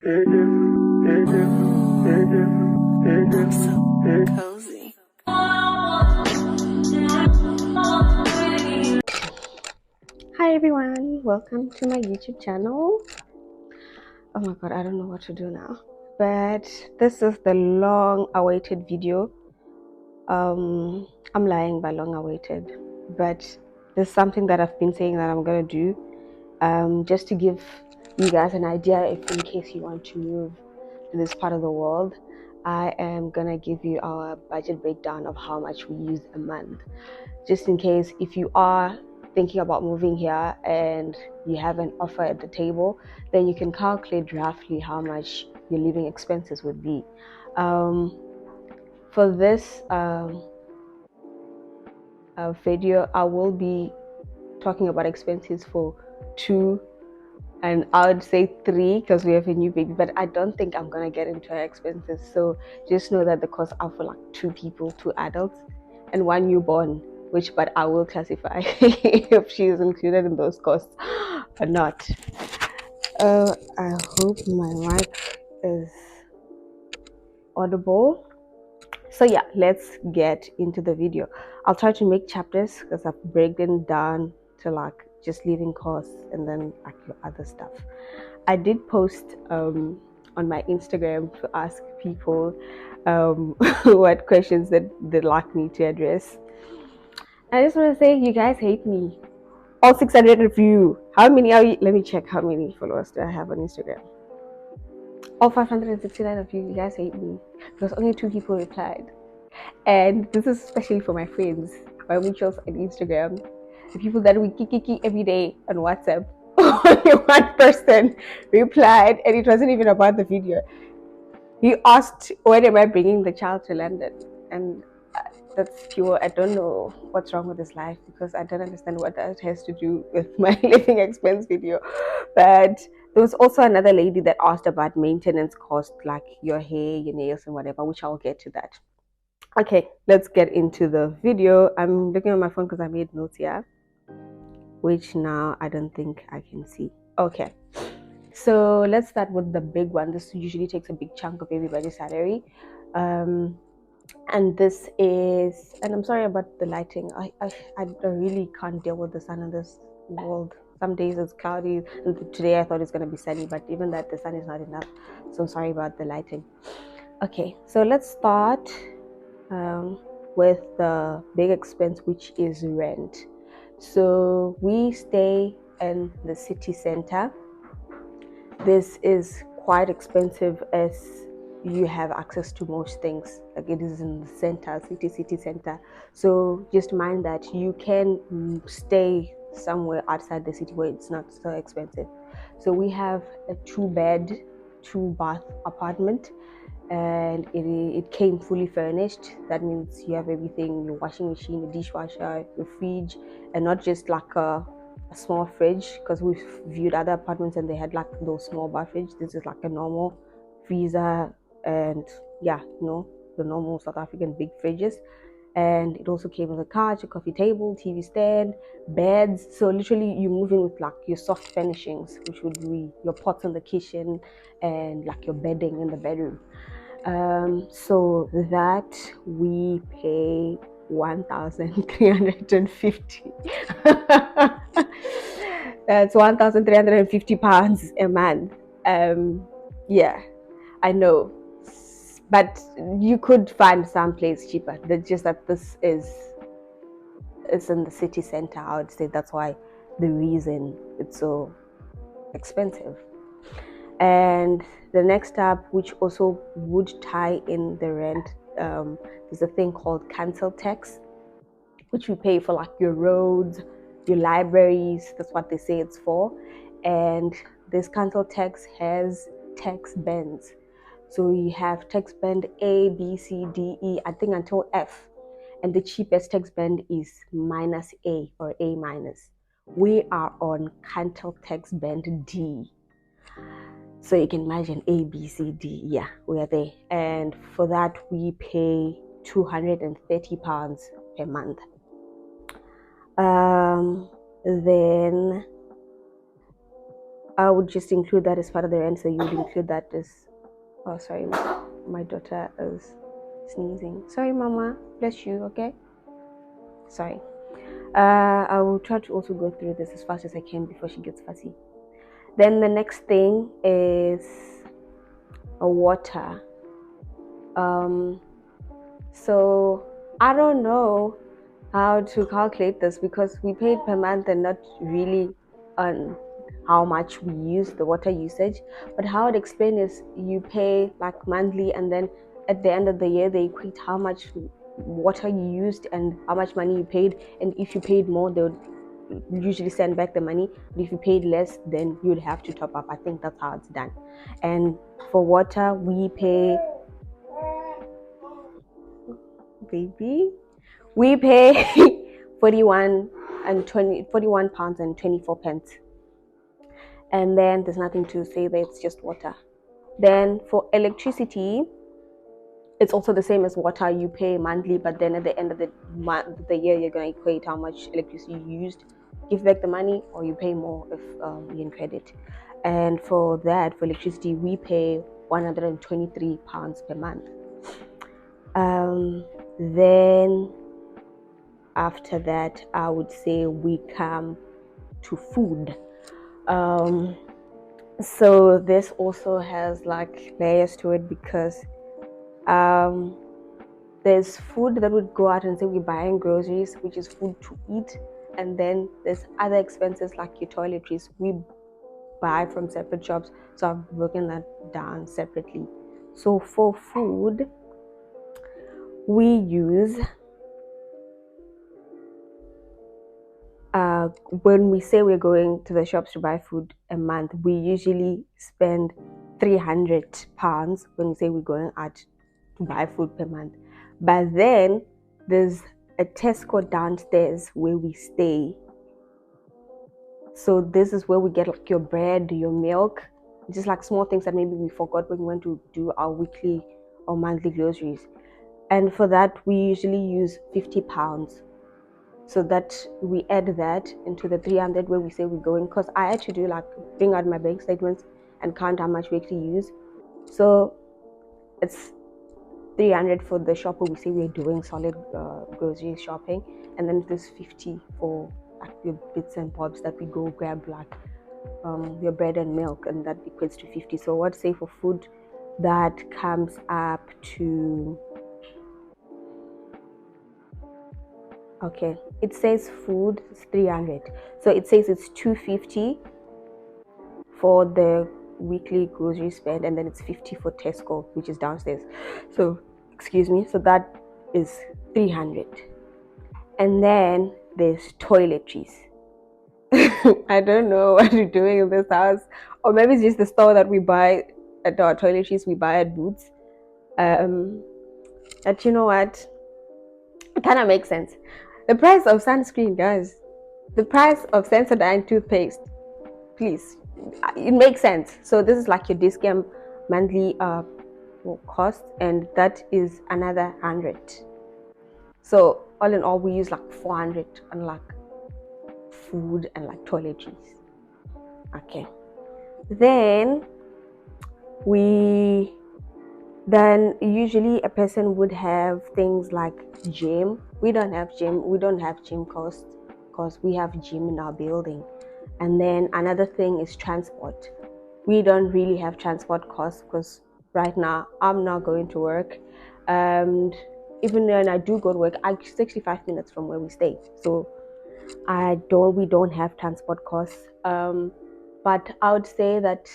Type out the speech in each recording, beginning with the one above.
I'm so cozy. Hi everyone, welcome to my YouTube channel. Oh my god, I don't know what to do now, but this is the long awaited video. I'm lying by long awaited, but there's something that I've been saying that I'm gonna do, just to give you guys an idea if in case you want to move to this part of the world. I am gonna give you our budget breakdown of how much we use a month, just in case if you are thinking about moving here and you have an offer at the table, then you can calculate roughly how much your living expenses would be. For this video, I will be talking about expenses for 2, and I would say 3 because we have a new baby, but I don't think I'm gonna get into her expenses. So just know that the costs are for like 2 people, 2 adults, and 1 newborn. But I will classify if she is included in those costs or not. I hope my mic is audible. So yeah, let's get into the video. I'll try to make chapters because I've broken down to like just living costs and then like your other stuff. I did post on my Instagram to ask people what questions that they'd like me to address. I just want to say, you guys hate me. All 600 of you. How many are you? Let me check how many followers do I have on Instagram. All 569 of you guys hate me because only 2 people replied. And this is especially for my friends, my mutuals on Instagram, the people that we kiki every day on WhatsApp. Only 1 person replied, and it wasn't even about the video. He asked, when am I bringing the child to London? And that's pure, I don't know what's wrong with this life because I don't understand what that has to do with my living expense video. But there was also another lady that asked about maintenance cost, like your hair, your nails, and whatever, which I'll get to that. Okay, let's get into the video. I'm looking at my phone because I made notes here, which now I don't think I can see. Okay, so let's start with the big one. This usually takes a big chunk of everybody's salary. And this is, and I'm sorry about the lighting. I really can't deal with the sun in this world. Some days it's cloudy, and today I thought it's going to be sunny, but even that, the sun is not enough. So sorry about the lighting. Okay, so let's start with the big expense, which is rent. So we stay in the city center. This is quite expensive as you have access to most things, like it is in the center, city center. So just mind that you can stay somewhere outside the city where it's not so expensive. So we have a 2-bed 2-bath apartment, and it came fully furnished. That means you have everything: your washing machine, your dishwasher, your fridge, and not just like a small fridge, because we've viewed other apartments and they had like those small bar fridge. This is like a normal freezer, and yeah, the normal South African big fridges. And it also came with a couch, a coffee table, TV stand, beds. So literally you move in with like your soft furnishings, which would be your pots in the kitchen and like your bedding in the bedroom. So that we pay 1,350. That's 1,350 pounds a month. Yeah, I know, but you could find some place cheaper. That's just that this is in the city center. I would say that's why the reason it's so expensive. And the next up, which also would tie in the rent, there's a thing called council tax, which we pay for like your roads, your libraries. That's what they say it's for. And this council tax has tax bands. So you have tax band A, B, C, D, E, I think until F. And the cheapest tax band is -A or A-. We are on council tax band D. So you can imagine A, B, C, D. Yeah, we are there. And for that, we pay £230 per month. Then I would just include that as part of the rent. So you would include that as, oh sorry, my daughter is sneezing. Sorry, mama, bless you. Okay, sorry. I will try to also go through this as fast as I can before she gets fussy. Then the next thing is a water. So I don't know how to calculate this because we paid per month and not really on how much we use, the water usage. But how I'd explain is you pay like monthly, and then at the end of the year they equate how much water you used and how much money you paid. And if you paid more, they would usually send back the money. But if you paid less, then you'd have to top up. I think that's how it's done. And for water, we pay we pay 41 pounds and 24 pence, and then there's nothing to say there, it's just water. Then for electricity, it's also the same as water. You pay monthly, but then at the end of the month, the year, you're going to equate how much electricity you used, give back the money, or you pay more if you're in credit. And for that, for electricity, we pay 123 pounds per month. Then after that, I would say we come to food. So this also has like layers to it because there's food that would go out and say we're buying groceries, which is food to eat, and then there's other expenses like your toiletries we buy from separate shops. So I've broken that down separately. So for food, we use when we say we're going to the shops to buy food a month, we usually spend £300 when we say we're going out to buy food per month. But then there's a Tesco downstairs where we stay. So this is where we get like your bread, your milk, just like small things that maybe we forgot when we went to do our weekly or monthly groceries. And for that, we usually use £50. So that we add that into the 300 where we say we're going, because I had to do like bring out my bank statements and count how much we actually use. So it's 300 for the shop where we say we're doing solid grocery shopping, and then there's 50 for like your bits and bobs that we go grab, like your bread and milk, and that equates to 50. So what say for food, that comes up to, okay, it says food is 300, so it says it's 250 for the weekly grocery spend, and then it's 50 for Tesco, which is downstairs. So excuse me, so that is 300. And then there's toiletries. I don't know what we're doing in this house, or maybe it's just the store that we buy at our toiletries we buy at Boots. But you know what, it kind of makes sense. The price of sunscreen, guys, the price of Sensodyne toothpaste, please, it makes sense. So this is like your discount monthly cost, and that is another 100. So all in all, we use like 400 on like food and like toiletries. Okay, then usually a person would have things like gym. We don't have gym costs because we have gym in our building. And then another thing is transport. We don't really have transport costs because right now I'm not going to work, and even when I do go to work, I'm 65 minutes from where we stay, so we don't have transport costs. But I would say that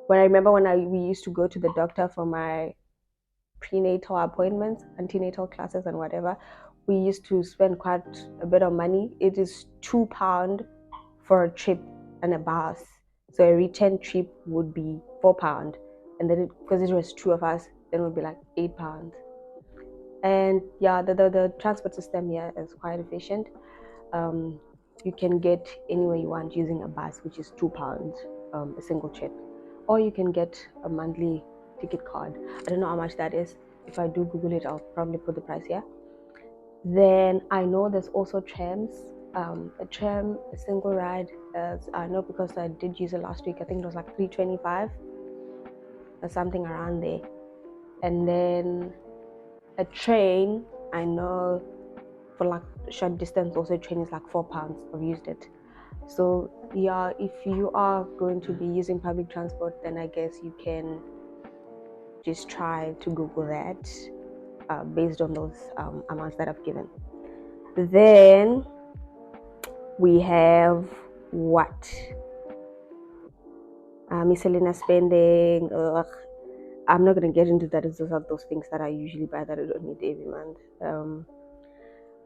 when I remember when we used to go to the doctor for my prenatal appointments, antenatal classes, and whatever, we used to spend quite a bit of money. It is £2 for a trip and a bus. So a return trip would be £4, and then because it was two of us, then it would be like £8. And yeah, the transport system here is quite efficient. You can get anywhere you want using a bus, which is £2 a single trip, or you can get a monthly ticket card. I don't know how much that is. If I do Google it, I'll probably put the price here. Then I know there's also trams. a tram, a single ride, I know because I did use it last week, I think it was like 325 or something around there. And then a train, I know for like short distance also train is like £4. I've used it. So yeah, if you are going to be using public transport, then I guess you can just try to Google that based on those amounts that I've given. Then we have what? Miscellaneous spending. Ugh. I'm not going to get into that. Those are those things that I usually buy that I don't need every month.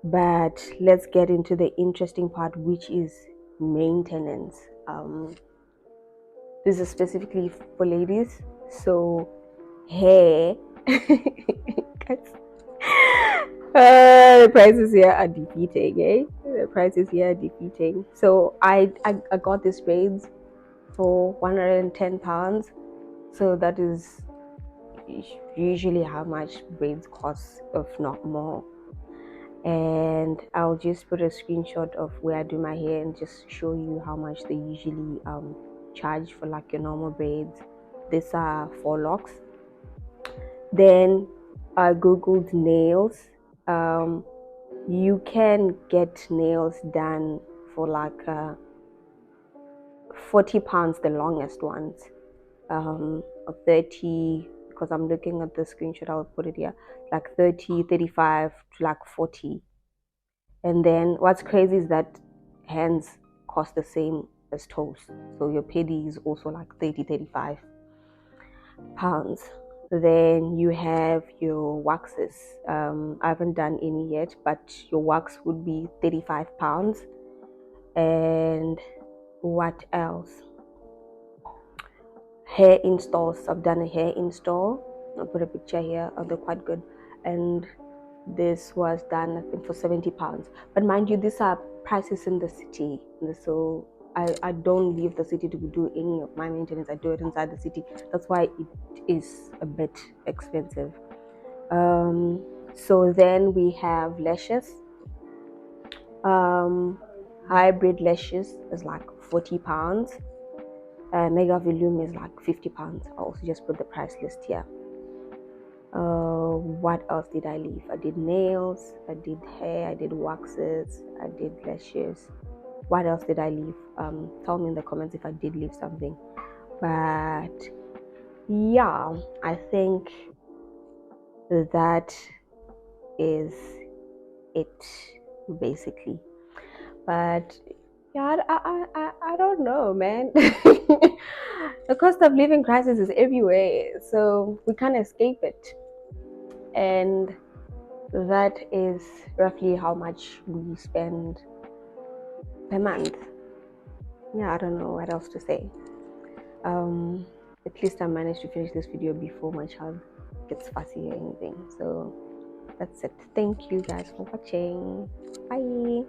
But let's get into the interesting part, which is maintenance. This is specifically for ladies. So hair. The prices here are defeating, eh? The prices here are defeating. So I got these braids for £110. So that is usually how much braids cost, if not more. And I'll just put a screenshot of where I do my hair and just show you how much they usually charge for like your normal braids. These are 4 locks. Then I googled nails. You can get nails done for like £40, the longest ones, or 30, because I'm looking at the screenshot, I'll put it here, like 30, 35 to like 40. And then what's crazy is that hands cost the same as toes. So your pedi is also like 30, 35 pounds. Then you have your waxes. I haven't done any yet, but your wax would be £35. And what else? Hair installs. I've done a hair install. I'll put a picture here. They're quite good. And this was done, I think, for £70. But mind you, these are prices in the city. So I don't leave the city to do any of my maintenance. I do it inside the city. That's why it is a bit expensive. So then we have lashes. Hybrid lashes is like £40. Mega volume is like £50. I'll also just put the price list here. What else did I leave? I did nails, I did hair, I did waxes, I did lashes. What else did I leave? Tell me in the comments if I did leave something. But yeah, I think that is it basically. But yeah, I don't know, man. The cost of living crisis is everywhere, so we can't escape it. And that is roughly how much we spend per month. Yeah, I don't know what else to say. At least I managed to finish this video before my child gets fussy or anything. So that's it. Thank you guys for watching. Bye.